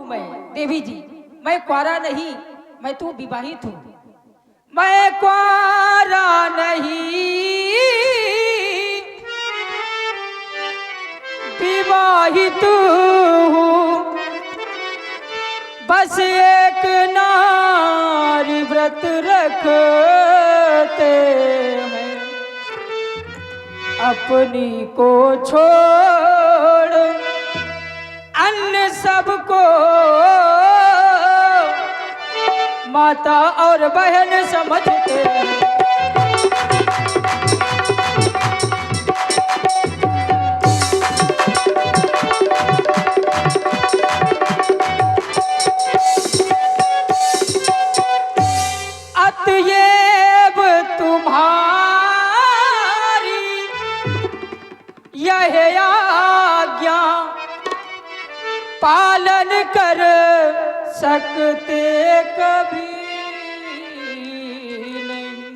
हूँ मैं देवी जी, मैं क्वारा नहीं, मैं तो विवाहित हूँ। मैं क्वारा नहीं, विवाहित हूँ। बस एक नारी व्रत रखते हैं, अपनी को छोड़ अन्य सबको माता और बहन समझते हैं। अतएव तुम्हारी यह आज्ञा पालन कर सकते कभी नहीं।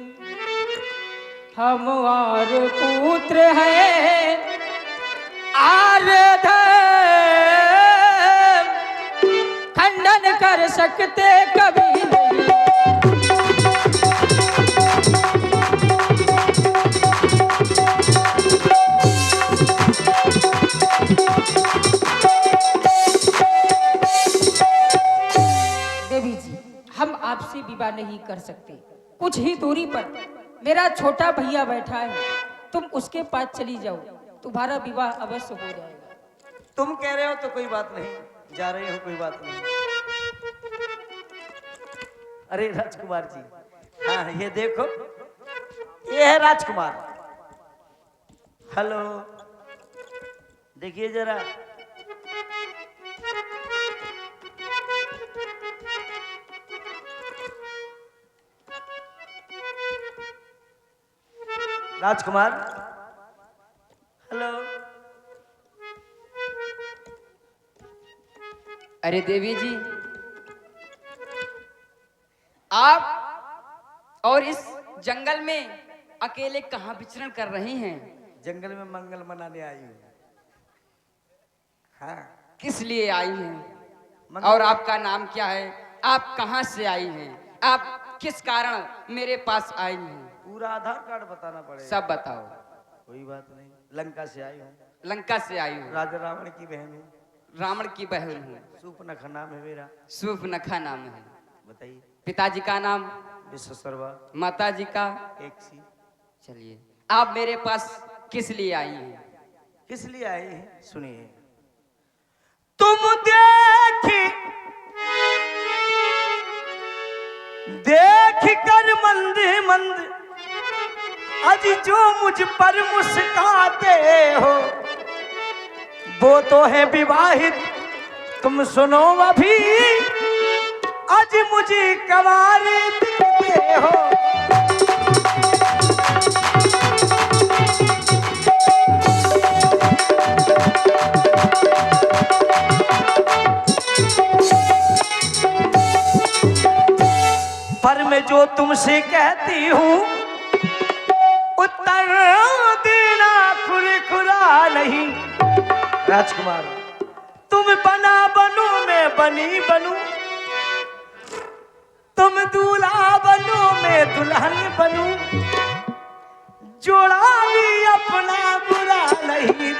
हम और पुत्र हैं आर्ध खंडन कर सकते कभी नहीं। देवी जी, हम आपसे विवाह नहीं कर सकते। कुछ ही दूरी पर मेरा छोटा भैया बैठा है, तुम उसके पास चली जाओ, तुम्हारा विवाह अवश्य हो जाएगा। तुम कह रहे हो तो कोई बात नहीं, जा रहे हो कोई बात नहीं। अरे राजकुमार जी, हाँ ये देखो, ये है राजकुमार। हेलो, देखिए जरा। राजकुमार, हेलो। अरे देवी जी, आप और इस जंगल में अकेले कहाँ विचरण कर रही हैं? जंगल में मंगल मनाने आई हूँ। हाँ, किस लिए आई हैं? और आपका नाम क्या है? आप कहाँ से आई हैं? आप किस कारण मेरे पास आई हैं? पूरा आधार कार्ड बताना पड़ेगा। सब बताओ। कोई बात नहीं, लंका से आई हूँ। लंका से आई हूँ। राजा रावण की बहन हूँ। रावण की बहन हूँ। सूर्पनखा नाम है मेरा। सूर्पनखा नाम है। बताइए। पिताजी का नाम? विश्वशर्मा। माता जी का? एक सी। चलिए, आप मेरे पास किस लिए आई हैं? किस लिए आई हैं? सुनिए। तुम देख कर मंद मंद आज जो मुझ पर मुस्काते हो, वो तो है विवाहित। तुम सुनो अभी आज मुझे कवारे दिखते हो। पर मैं जो तुमसे कहती हूँ उत्तर देना खुरखुरा नहीं। राजकुमार, तुम बना बनो मैं बनी बनूं, तुम दूल्हा बनो मैं दुल्हन बनूं, जोड़ा भी अपना बुरा नहीं।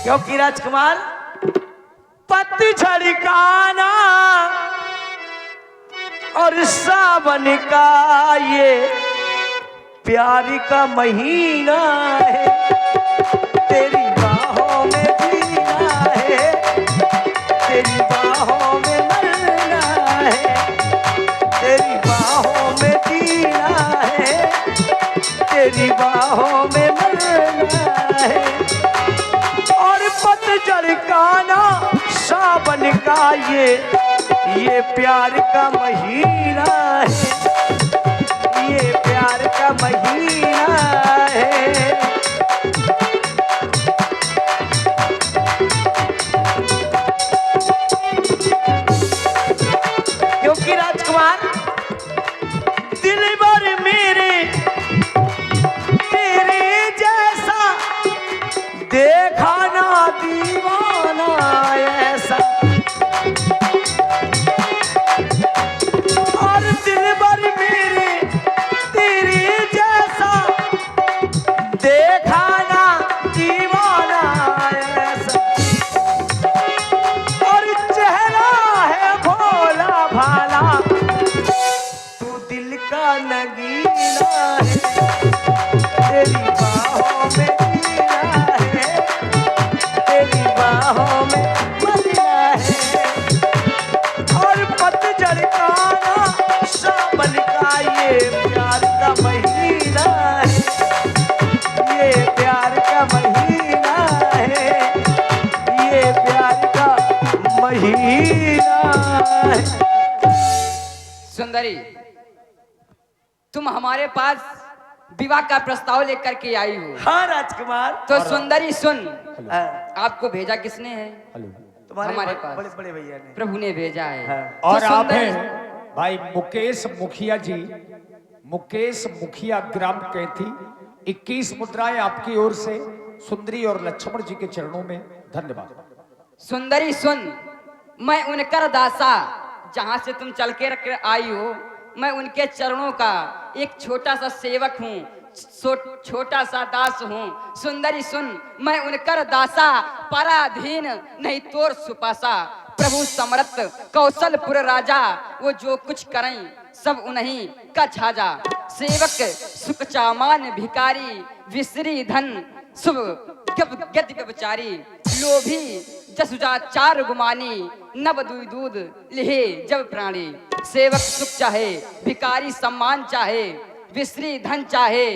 क्योंकि राजकुमार, पतझड़ का आना और सावन का ये प्यार का महीना है। तेरी बाहों में जीना है, तेरी बाहों में मरना है, तेरी बाहों में जीना है, तेरी बाहों में मरना है। और पतझड़ का ना सावन का ये प्यार का महीना है, ये प्यार का महीना है। क्योंकि राजकुमार राजकुमार, दिल भर मेरे तेरे जैसा देखा ना दीवाना ऐसा, और दिल भर मेरे तेरे जैसा देखा ना दीवाना ऐसा, और चेहरा है भोला भाला, तू दिल का नगीना है, तेरी बाहों में लीला है, तेरी बाहों में मदीना है, और पतझड़ का ना सावन का ये प्यार का महीना है, ये प्यार का महीना है, ये प्यार का महीना है। सुंदरी, तुम हमारे पास विवाह का प्रस्ताव लेकर के आई हो। हाँ राजकुमार। तो सुंदरी सुन, हाँ, आपको भेजा किसने है? तुम्हारे हमारे बड़े पास। बड़े बड़े भैया ने। प्रभु ने भेजा है। हाँ। तो और आप सुंदरी, हैं भाई मुकेश मुखिया जी, मुकेश मुखिया ग्राम कैथी। 21 मुद्राएं आपकी ओर से सुंदरी और लक्ष्मण जी के चरणों में। धन्यवाद। सुंदरी सुन, मैं उनकर दासा, जहां से तुम चल के रख आई हो, मैं उनके चरणों का एक छोटा सा सेवक हूँ, छोटा सा दास हूँ। सुंदरी सुन, मैं उनकर दासा, पराधीन नहीं तोर सुपासा, प्रभु समर्थ कौशलपुर राजा, वो जो कुछ करें सब उन्हीं का छाजा, सेवक सुख चामान भिकारी, विसरी धन शुभ गति व्यभिचारी, लोभी जसुजा चार गुमानी, नव दुई दूध लिहे जब प्राणी, सेवक सुख चाहे भिकारी सम्मान चाहे, विसरी धन चाहे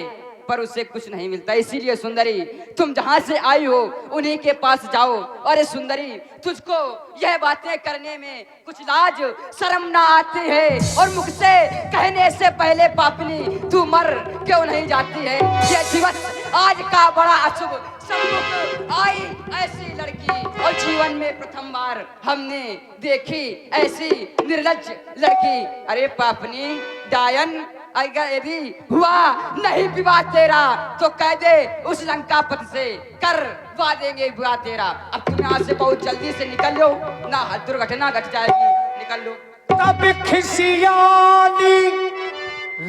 पर उसे कुछ नहीं मिलता। इसीलिए सुंदरी, तुम जहां से आई हो उन्हीं के पास जाओ। अरे सुंदरी, तुझको यह बातें करने में कुछ लाज शर्म ना आती है, और मुख से कहने से पहले पापनी तू मर क्यों नहीं जाती है? यह दिवस आज का बड़ा अशुभ, सम्मुख आई ऐसी लड़की, और जीवन में प्रथम बार हमने देखी ऐसी निर्लज्ज लड़की। अरे पापनी डायन, अगर यदि हुआ नहीं विवाह तेरा तो कह दे उस लंकापति से करवा देंगे विवाह तेरा। अब तुम यहाँ से बहुत जल्दी से निकल लो, ना दुर्घटना घट जाएगी, निकल लो। तब खिसियानी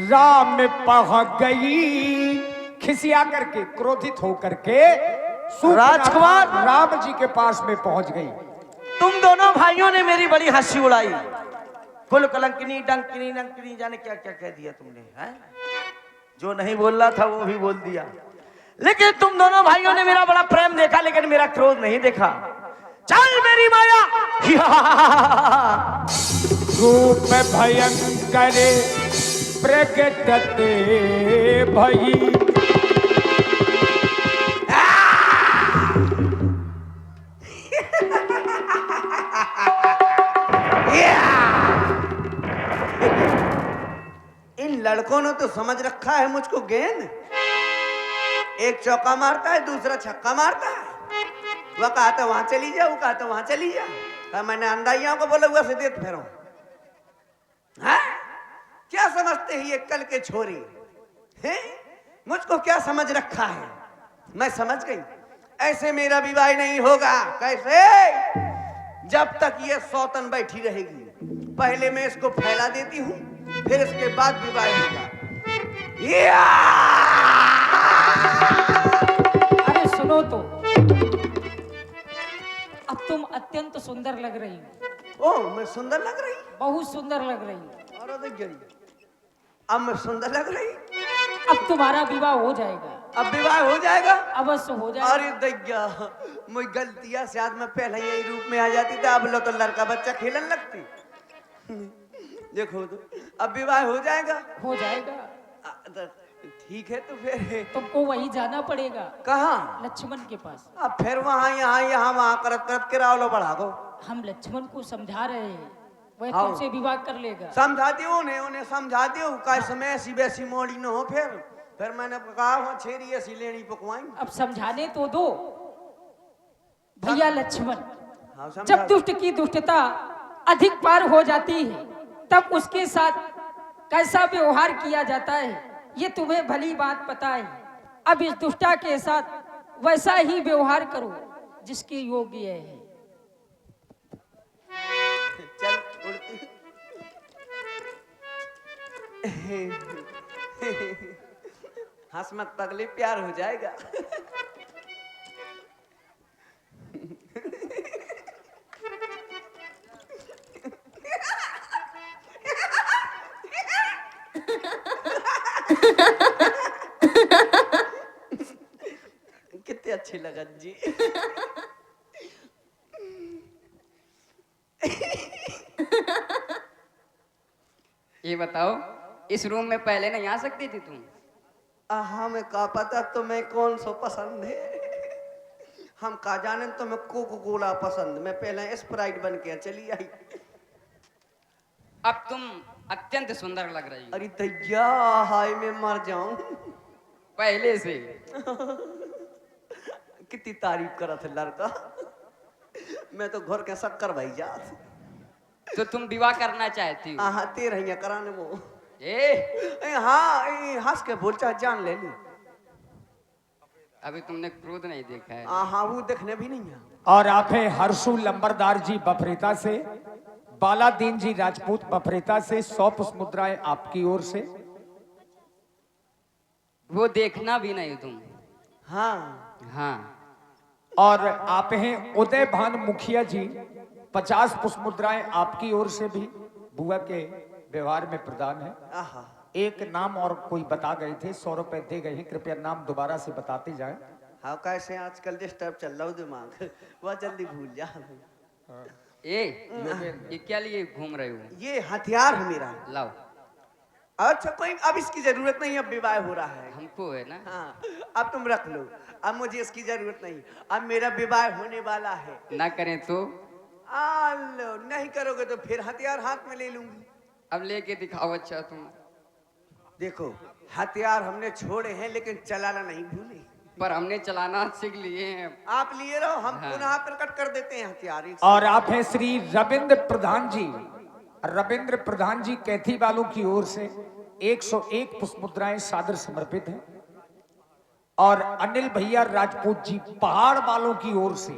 राम पह गई, खिसिया करके क्रोधित होकर के राजकुमार राम जी के पास में पहुंच गई। तुम दोनों भाइयों ने मेरी बड़ी हंसी उड़ाई, कुल कलंकिनी डंकिनी नंकिनी जाने क्या क्या कह दिया तुमने, हैं? जो नहीं बोल रहा था वो भी बोल दिया। लेकिन तुम दोनों भाइयों ने मेरा बड़ा प्रेम देखा, लेकिन मेरा क्रोध नहीं देखा। चल मेरी माया रूप भयंकर प्रकटते भई, इन लड़कों ने तो समझ रखा है मुझको गेंद, एक चौका मारता है दूसरा छक्का मारता है। वह कहा तो वहां चली जा, वो कहा तो वहां चली जा। कहा मैंने अंधाइयों को बोला हुआ से देख फेरो। हाँ? क्या समझते हैं ये कल के छोरी हैं? मुझको क्या समझ रखा है? मैं समझ गई, ऐसे मेरा विवाह नहीं होगा। कैसे? जब तक ये सौतन बैठी रहेगी, पहले मैं इसको फैला देती हूँ, फिर इसके बाद विवाह होगा। अरे सुनो तो, अब तुम अत्यंत सुंदर लग रही हो। ओ, मैं सुंदर लग रही? बहुत सुंदर लग रही हो। और देख गई, अब मैं सुंदर लग रही? अब तुम्हारा विवाह हो जाएगा। अब विवाह हो जाएगा? अवश्य हो जाएगा। अरे दैया, मुझे गलतियां से आज मैं पहले यही रूप में आ जाती था, अब लो तो लड़का बच्चा खेलन लगती। देखो तो, अब विवाह हो जाएगा? हो जाएगा। तो ठीक है, तो फिर तुमको वही जाना पड़ेगा। कहाँ? लक्ष्मण के पास। अब फिर वहाँ यहाँ वहाँ करत करत के रावलो बढ़ा दो। हम लक्ष्मण को समझा रहे हैं, वह हाँ। तुमसे विवाह कर लेगा। समझा दियो उन्हें समझा दियो, कैसे ऐसी वैसी मोड़ी न हो। फिर मैंने कहा वहाँ छेरी ऐसी लेनी पकवाई। अब समझाने तो दो भैया लक्ष्मण। हाँ, समझा। जब दुष्ट की दुष्टता अधिक पार हो जाती है तब उसके साथ कैसा व्यवहार किया जाता है ये तुम्हें भली बात पता है। अब इस दुष्टा के साथ वैसा ही व्यवहार करो जिसके योग्य है। चल उड़ती। हंस मत पगली, प्यार हो जाएगा। कितने अच्छी लगन जी। ये बताओ, इस रूम में पहले नहीं आ सकती थी तुम? हमें का पता तुम्हें कौन सो पसंद है। हम का जाने तुम्हें कोको कोला पसंद, मैं पहले स्प्राइट बन के चली आई। अब तुम अत्यंत सुंदर लग रही हो, अरे दैया, हाय मैं मर जाऊं। पहले से। कितनी तारीफ करा था लड़का। मैं तो घर के शक्कर भाई जा। तो तुम विवाह करना चाहती हो? हाँ तेरह ही कराने वो। ए, हाँ हंस के बोल चाहे जान ले ली। अभी तुमने क्रोध नहीं देखा है। हाँ वो देखने भी नहीं है। और आप हैं हर्षु लंबरदार जी बफरीता से, बालादीन जी राजपूत बफरीता से 100 पुष्प मुद्राएं आपकी ओर से। वो देखना भी नहीं तुम। हाँ हाँ। और आप हैं उदय भान मुखिया जी, 50 पुष्प मुद्राएं आपकी ओर से भी बुआ के व्यवहार में प्रदान है। आहा। एक नाम और कोई बता गए थे, 100 रुपए दे गए हैं, कृपया नाम दोबारा से बताते जाएं। हाँ कैसे आजकल डिस्टर्ब चल रहा हूँ दिमाग, वह जल्दी भूल जा। ये क्या लिए घूम रहे हो? ये हथियार है मेरा। लाओ। अच्छा कोई, अब इसकी जरूरत नहीं, अब विवाह हो रहा है। हमको है ना। हाँ अब तुम रख लो, अब मुझे इसकी जरूरत नहीं, अब मेरा विवाह होने वाला है। ना करें तो? लो नहीं करोगे तो फिर हथियार हाथ में ले लूंगी। अब लेके दिखाओ। अच्छा तुम देखो हथियार हमने छोड़े हैं लेकिन चलाना नहीं भूले। पर हमने चलाना सीख लिए हैं। आप लिए रहो, हम हाँ। पुनः प्रकट कर देते हैं हथियार। और आप हैं श्री रविंद्र प्रधान जी, रविंद्र प्रधान जी कैथी वालों की ओर से 101 पुष्प मुद्राएं सादर समर्पित हैं। और अनिल भैया राजपूत जी पहाड़ वालों की ओर से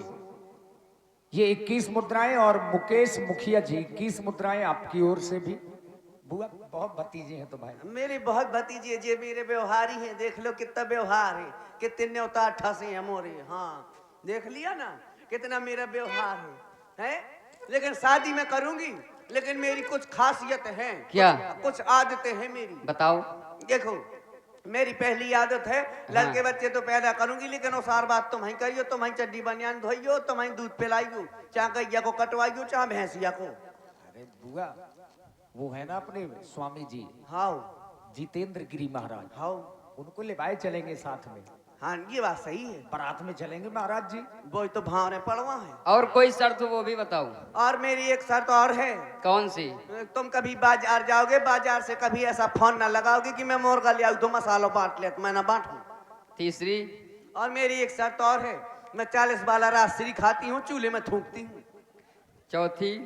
ये 21 मुद्राएं, और मुकेश मुखिया जी 21 मुद्राएं आपकी ओर से भी। बुआ बहुत भतीजे हैं तो भाई। मेरी बहुत भतीजी है, जे मेरे व्यवहारी हैं। देख लो कितना व्यवहार है, कितने न्योता ठसे हैं मोरे। हाँ देख लिया ना कितना मेरा व्यवहार है? लेकिन शादी में करूंगी, लेकिन मेरी कुछ खासियत है। क्या? कुछ आदतें हैं मेरी। बताओ। देखो मेरी पहली आदत है, लड़के बच्चे तो पैदा करूंगी लेकिन वो सार बात तुम ही करियो, तुम ही चड्डी बनियान धोइयो, तुम ही दूध पिलाइयो, चाहे गैया को कटवाइयो चाहे भैंसिया को। अरे बुआ वो है ना अपने स्वामी जी, हाँ जितेंद्र गिरी महाराज, हाँ उनको लेवाए चलेंगे साथ में, हाँ ये बात सही है। बारात में चलेंगे महाराज जी। वो तो भावने पड़वा है। और कोई शर्त वो भी बताओ। और मेरी एक शर्त और है। कौन सी? तुम कभी बाजार जाओगे, बाजार से कभी ऐसा फोन ना लगाओगे कि मैं मोरगा ले आऊं तो मसाला बांट ले, तो मैं ना बांटू। तीसरी? और मेरी एक शर्त और है, मैं 40 वाला राजश्री खाती हूँ, चूल्हे में थूकती हूँ। चौथी?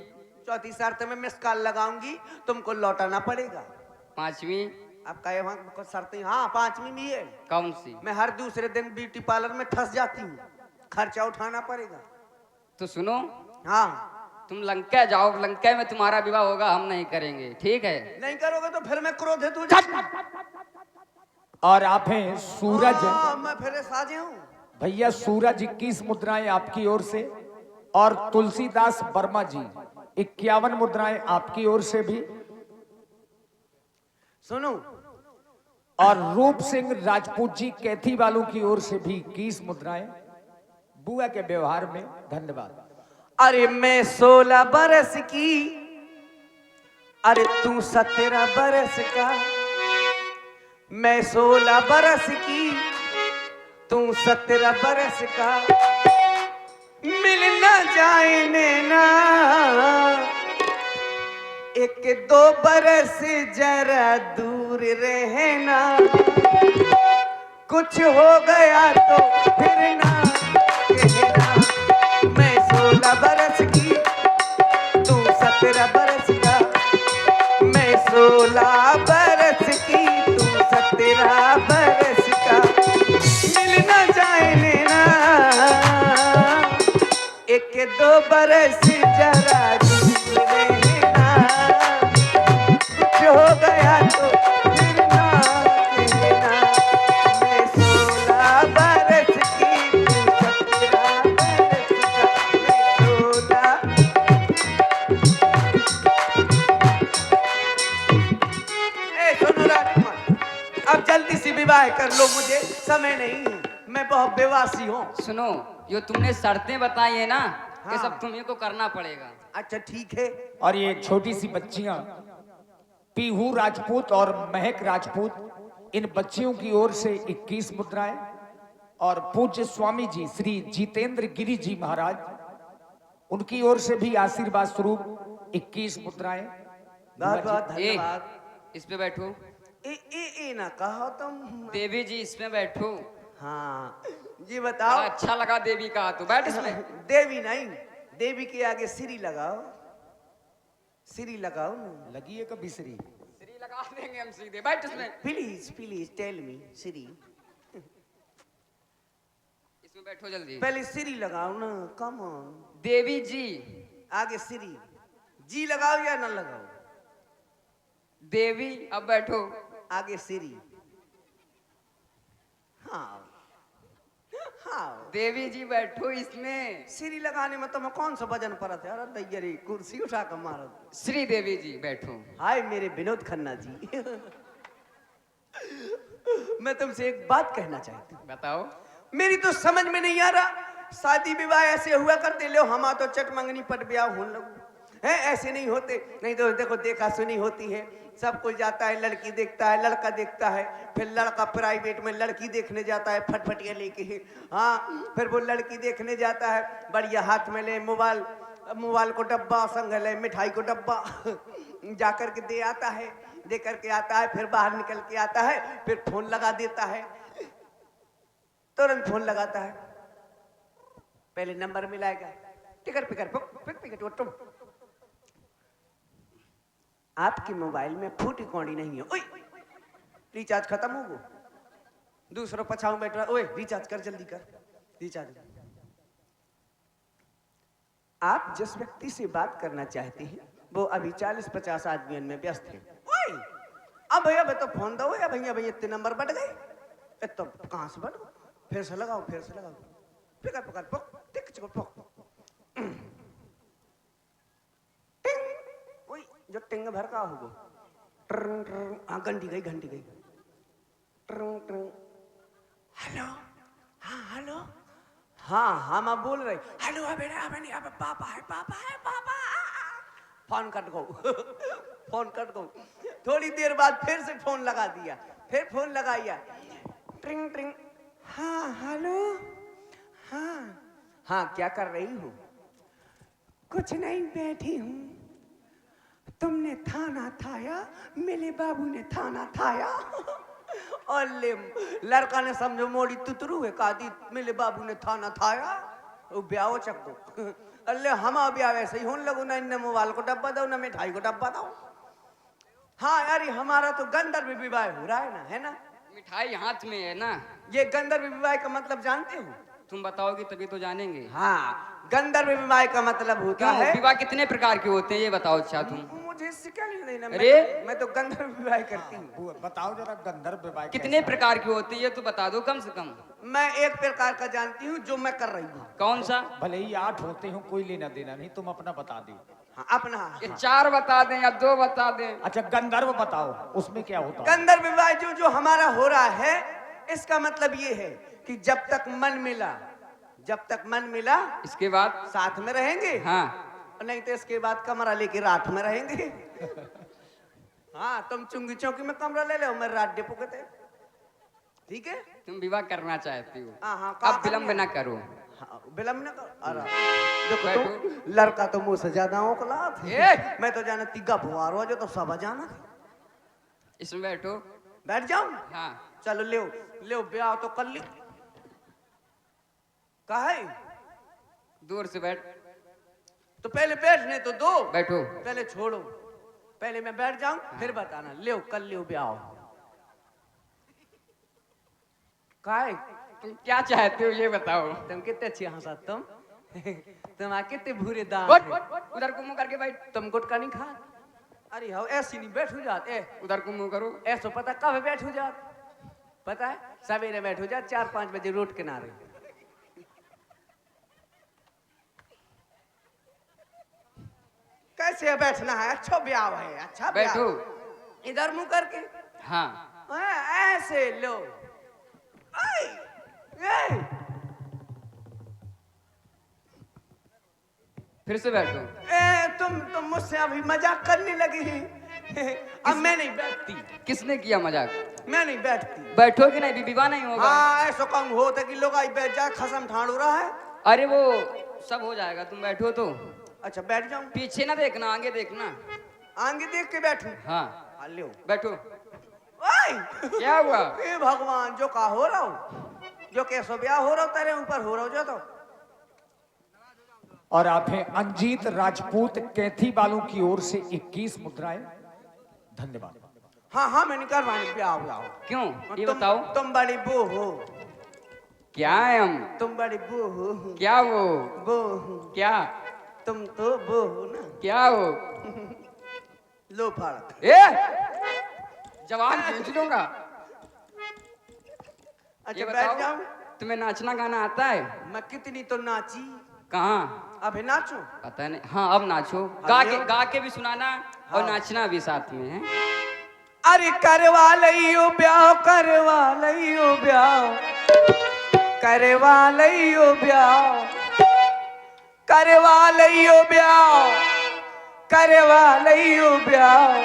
चौथी शर्त में मिस कॉल लगाऊंगी, तुमको लौटाना पड़ेगा। पांचवी? अब कहे वहाँ कुछ शर्तें। हाँ पांचवी भी है। कौन सी? मैं हर दूसरे दिन ब्यूटी पार्लर में ठस जाती हूँ, खर्चा उठाना पड़ेगा। तो सुनो, हाँ तुम लंका जाओ, लंका में तुम्हारा विवाह होगा, हम नहीं करेंगे, ठीक है? नहीं करोगे तो फिर मैं क्रोधित हो जाऊंगा। और आप हैं सूरज, मैं फिर साजे हूँ। भैया सूरज 21 मुद्राएं आपकी ओर से। और तुलसीदास वर्मा जी 51 मुद्राएं आपकी ओर से भी। सुनो, और रूप सिंह राजपूत जी कैथी वालों की ओर से भी 21 मुद्राएं बुआ के व्यवहार में। धन्यवाद। अरे मैं 16 बरस की, अरे तू 17 बरस का। मैं 16 बरस की, तू 17 बरस का। मिल न जाए नैना, एक दो बरस जरा दूर रहना। कुछ हो गया तो फिर ना कहना। मैं 16 बरस की, तू 17 बरस का। 16 बरस की तू 17 बरस का मिल न जाए लेना, एक दो बरस जरा दूर रहना, कुछ हो गया तो फिर ना कहना, मैं 16 बरस की तू 17 बरस का, मैं 16। सुनो राजकुमार, अब जल्दी से विवाह कर लो, मुझे समय नहीं है, मैं बहुत बेवासी हूँ। सुनो, जो तुमने शर्तें बताई है ना, ये हाँ। सब तुम्ही को करना पड़ेगा। अच्छा ठीक है। और ये छोटी सी बच्चियां पीहू राजपूत और महक राजपूत, इन बच्चियों की ओर से 21 मुद्राएं और पूज्य स्वामी जी श्री जितेंद्र गिरी जी महाराज, उनकी ओर से भी आशीर्वाद स्वरूप 21 मुद्राएं। बहुत बहुत ए, धन्यवाद। इस पे बैठो। ए ना कहो तुम। देवी जी इसमें बैठो। हाँ जी बड़ा बताओ। अच्छा लगा देवी का, तो बैठ इसमें। देवी नहीं, देवी के आगे श्री लगाओ, श्री लगाओ ना। लगी है कभी श्री? श्री लगा देंगे हम सीधे, बैठ इसमें। Please please tell me Shri. इसमें बैठो जल्दी। पहले श्री लगाओ ना, कम ऑन। देवी जी। आगे श्री जी लगाओ या ना लगाओ? देवी, अब बैठो। आगे श्री। हाँ हाँ, देवी जी बैठो इसमें। श्री लगाने में तुम्हें कौन सा वजन पड़ता है? अरे दैया रे, कुर्सी उठा कर मारो। श्री देवी जी बैठो। हाय मेरे विनोद खन्ना जी, मैं तुमसे एक बात कहना चाहती हूँ। बताओ। मेरी तो समझ में नहीं आ रहा, शादी विवाह ऐसे हुआ करते, लो हम तो चट मंगनी पट ब्याह होने लगो है, ऐसे नहीं होते। नहीं तो देखो देखा सुनी होती है, सब कुछ जाता है, लड़की देखता है, लड़का देखता है, फिर लड़का प्राइवेट में लड़की देखने जाता है फटफटिया लेके। हाँ, फिर वो लड़की देखने जाता है, बढ़िया हाथ में ले मोबाइल, मोबाइल को डब्बा, संग ले मिठाई को डब्बा जा करके दे आता है, दे करके आता है, फिर बाहर निकल के आता है, फिर फोन लगा देता है, तुरंत फोन लगाता है, पहले नंबर मिलाएगा, टिकट पिकर पिक, आपके मोबाइल में फूटी कौड़ी नहीं है, ओए रिचार्ज खत्म हो गो, दूसरों पछाऊ बैठ रहा, ओए रिचार्ज कर, जल्दी कर रिचार्ज। आप जिस व्यक्ति से बात करना चाहते हैं वो अभी 40-50 आदमियों में व्यस्त है। ओए अब भैया मैं तो फोन दो या भैया भैया इतने नंबर बढ़ गए, तो कहां से बढ़, फिर से लगाओ, फिर से लगाओ, पिकर पिकर पक टिक चिक पक, जो टिंग भर का होगा, ट्रंग ट्रंग, हाँ घंटी गई, घंटी गई, ट्रंग ट्रंग, हेलो, हाँ हेलो, हाँ हाँ मैं बोल रही, हेलो अबे नहीं, अबे पापा है, पापा है, पापा। फोन कट गो, फोन कट गो, थोड़ी देर बाद फिर से फोन लगा दिया, फिर फोन लगाया, ट्रिंग ट्रिंग, हाँ हेलो, हाँ हाँ क्या कर रही हो? कुछ नहीं, बैठी हूँ। तुमने थाना थाया, मेरे बाबू ने थाना थाया। और ले लड़का ने समझो मोड़ी तुतरू है, कादी मेरे बाबू ने थाना थाया, वो ब्याह चक दो। अल्ले हम ब्याह वैसे ही होने लगो, ना इन्हें मोबाइल को डब्बा दो, ना मिठाई को डब्बा दो। हाँ यार हमारा तो गंधर्व विवाह हो रहा है ना, है ना? मिठाई हाथ में है ना। ये गंधर्व विवाह का मतलब जानते हो? तुम बताओगे तभी तो जानेंगे। हाँ, गंधर्व विवाह का मतलब होता क्यों, है, विवाह कितने प्रकार के होते हैं ये बताओ अच्छा तुम। मुझे सिखा नहीं देना, अरे! मैं तो गंधर्व विवाह करती हूँ। बताओ जरा गंधर्व विवाह कितने कैसा है? प्रकार के होते हैं ये तो बता दो कम से कम। मैं एक प्रकार का जानती हूँ जो मैं कर रही हूँ। कौन सा? भले ही 8 होते हो, कोई लेना देना नहीं, तुम अपना बता दे। हाँ, अपना ये 4 बता दें या 2 बता दें? अच्छा गंधर्व बताओ, उसमें क्या होता है? गंधर्व विवाह जो हमारा हो रहा है, इसका मतलब ये है कि जब तक मन मिला, जब तक मन मिला इसके बाद साथ में रहेंगे। हाँ, नहीं तो इसके बाद कमरा लेके रात में रहेंगे। हाँ, तुम चुंगी चौकी में कमरा ले लो, मैं रात डिपो के थे, ठीक है? तुम विवाह करना चाहती हो। हाँ हाँ, अब विलंब ना करो। हाँ, विलंब न कर। अरे देखो बैठो। तो लड़का तो मुंह से ज्यादा औकलात है। मैं तो जाना तिग्गा फुआर हो जो तो सब जाना। इसमें बैठो। बैठ जाओ। हाँ, चलो ले ले ब्याह तो कर ली। कहा है? दूर से बैठ। तो पहले बैठने तो दो। बैठो। पहले छोड़ो। पहले मैं बैठ जाऊं फिर बताना। ले कल ले ब्याह काय तुम क्या चाहते हो ये बताओ। तुम कितने अच्छी हंसा तुम आ कितने भूरे उठ, दांत उधर को मुंह करके बैठ। तुम गुटका नहीं खा। अरे हाँ ऐसी नहीं बैठ हो जात ए उधर को मुंह करो। ऐसा पता कब बैठ हो जात पता है सवेरे बैठ हो जात 4-5 बजे रोड किनारे। कैसे बैठना है? अच्छा ब्याह है अच्छा ब्याह। बैठो इधर मुंह करके। हाँ ऐसे लो ऐ, ऐ। फिर से बैठो। तुम मुझसे अभी मजाक करने लगी अब मैं नहीं बैठती। किसने किया मजाक? मैं नहीं बैठती। बैठोगे नहीं, विवाह नहीं होगा। हाँ ऐसा कम होता कि लोग आई बैठ जाए खसम ठाड़ हो रहा है। अरे वो सब हो जाएगा, तुम बैठो तो। अच्छा बैठ जाऊं? पीछे ना देखना, आगे देखना। आगे देख के बैठूं? हाँ लो बैठो। ओए क्या हुआ? हे भगवान जो का हो रहा हो जो कैसो ब्याह हो रहा हो तेरे ऊपर हो रहा हो जो तो। और आप हैं अंजीत राजपूत कैथी बालों की ओर से 21 मुद्राएं। धन्यवाद। हाँ मैंने करवानी ब्याह ब्याह। क्यों ये बताओ। तुम बड़ी बो हो। क्या है हम? तुम बड़ी बो हो। क्या वो? बो क्या? तुम तो बो हो ना। क्या हो? लो फाड़ ए जवान खींच लूंगा। अच्छा ये बैठ बताओ, जाऊं? तुम्हें नाचना गाना आता है? मैं कितनी तो नाची। कहाँ? अभी नाचू? पता नहीं। हाँ अब नाचो। गा के भी सुनाना और नाचना भी साथ में है। अरे करवा लियो ब्याह करवा लियो ब्याह करवा लियो ब्याह करवा लियो ब्याह करवा लियो ब्याह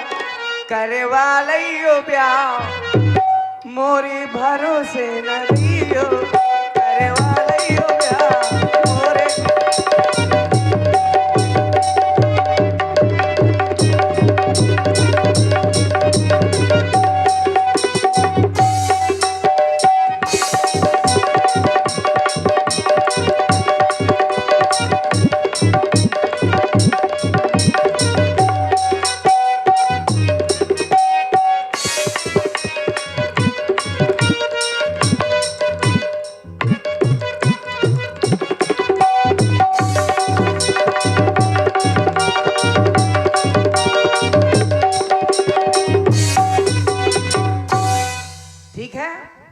करवा लियो ब्याह मोरे भरोसे न दियो करवा लियो ब्याह मोरे।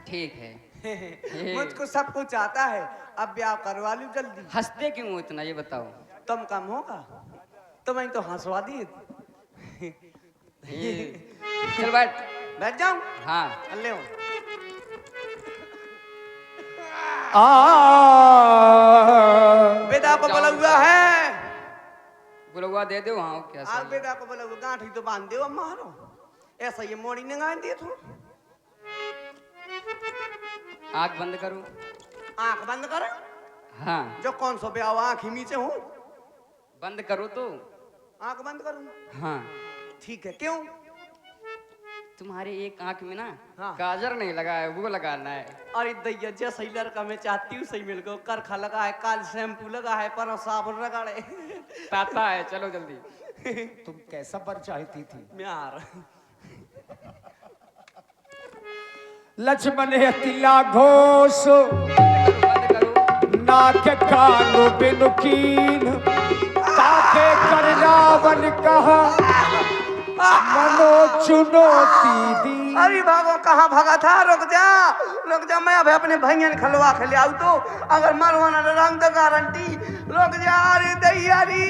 ठीक है। मुझको सब कुछ आता है अब ब्याह करवा लूं जल्दी। हंसते क्यों हो इतना ये बताओ। तुम कम होगा तो मैं तो हंसवा दिए। चल बैठ। बैठ जाऊं? हाँ ले बेटा को बोला हुआ है। गुलगुआ दे दो। हाँ क्या आज बेटा को बोला हुआ गांठी तो बांध दो मारो ऐसा ये मोड़ी निगाह दिए थो। आंख बंद करो। आंख बंद कर। हाँ जो कौन सा ब्याह आंख ही नीचे हूँ बंद करो तो। आंख बंद करूं? हाँ ठीक है। क्यों? तुम्हारे एक आंख में ना हाँ। काजर नहीं लगा है, वो लगाना है। अरे दैया जैसा ही लड़का मैं चाहती हूँ सही मिल गो। करखा लगा है, काल शैम्पू लगा है, पर साबुन रगड़े ताता है। चलो जल्दी। तुम कैसा पर चाहती थी? म्यार लक्ष्मण तिला घोष बंद करो। नाक कानो बिनुकीन ताके कर रावण कहा मनो चुनौती दी। अरे भागो कहाँ भागा था? रुक जा मैं अभी अपने भैया ने खलवा के ले आऊ तो अगर मरवाना रंग तो गारंटी। रुक जा। अरे दैया री